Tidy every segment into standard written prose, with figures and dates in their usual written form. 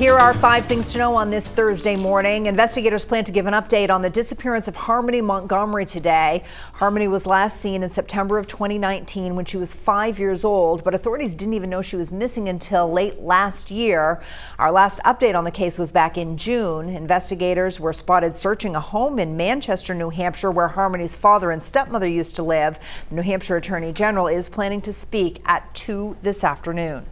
Here are 5 things to know on this Thursday morning. Investigators plan to give an update on the disappearance of Harmony Montgomery today. Harmony was last seen in September of 2019 when she was 5 years old, but authorities didn't even know she was missing until late last year. Our last update on the case was back in June. Investigators were spotted searching a home in Manchester, New Hampshire, where Harmony's father and stepmother used to live. The New Hampshire Attorney General is planning to speak at 2 this afternoon.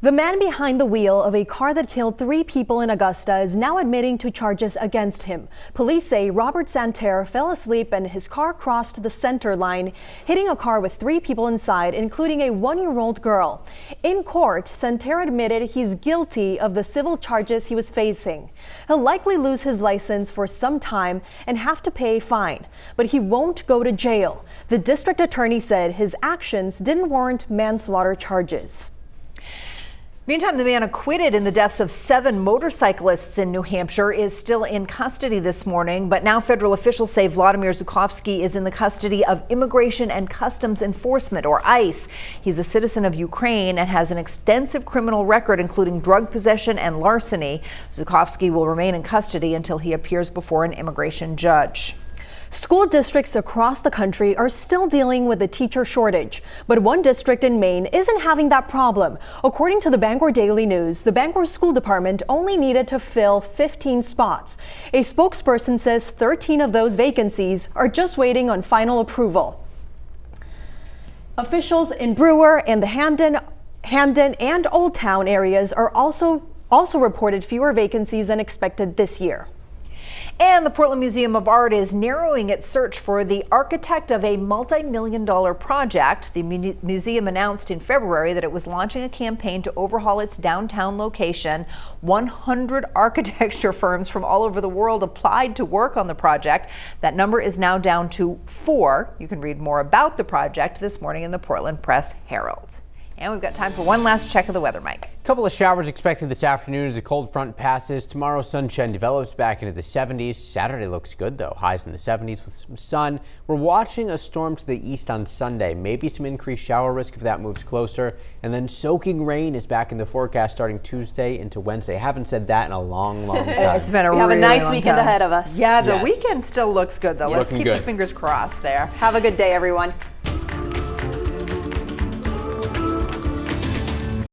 The man behind the wheel of a car that killed 3 people in Augusta is now admitting to charges against him. Police say Robert Santerre fell asleep and his car crossed the center line, hitting a car with 3 people inside, including a 1-year-old girl. In court, Santerre admitted he's guilty of the civil charges he was facing. He'll likely lose his license for some time and have to pay a fine, but he won't go to jail. The district attorney said his actions didn't warrant manslaughter charges. Meantime, the man acquitted in the deaths of 7 motorcyclists in New Hampshire is still in custody this morning, but now federal officials say Vladimir Zhukovsky is in the custody of Immigration and Customs Enforcement, or ICE. He's a citizen of Ukraine and has an extensive criminal record, including drug possession and larceny. Zhukovsky will remain in custody until he appears before an immigration judge. School districts across the country are still dealing with a teacher shortage, but one district in Maine isn't having that problem. According to the Bangor Daily News, the Bangor School Department only needed to fill 15 spots. A spokesperson says 13 of those vacancies are just waiting on final approval. Officials in Brewer and the Hamden and Old Town areas are also reported fewer vacancies than expected this year. And the Portland Museum of Art is narrowing its search for the architect of a multi-million-dollar project. The museum announced in February that it was launching a campaign to overhaul its downtown location. 100 architecture firms from all over the world applied to work on the project. That number is now down to 4. You can read more about the project this morning in the Portland Press Herald. And we've got time for one last check of the weather, Mike. A couple of showers expected this afternoon as a cold front passes. Tomorrow, sunshine develops back into the 70s. Saturday looks good, though. Highs in the 70s with some sun. We're watching a storm to the east on Sunday. Maybe some increased shower risk if that moves closer. And then soaking rain is back in the forecast starting Tuesday into Wednesday. Haven't said that in a long, long time. It's been a we really have a nice long weekend time ahead of us. Yeah, the weekend still looks good, though. Let's keep good. the fingers crossed there. Have a good day, everyone.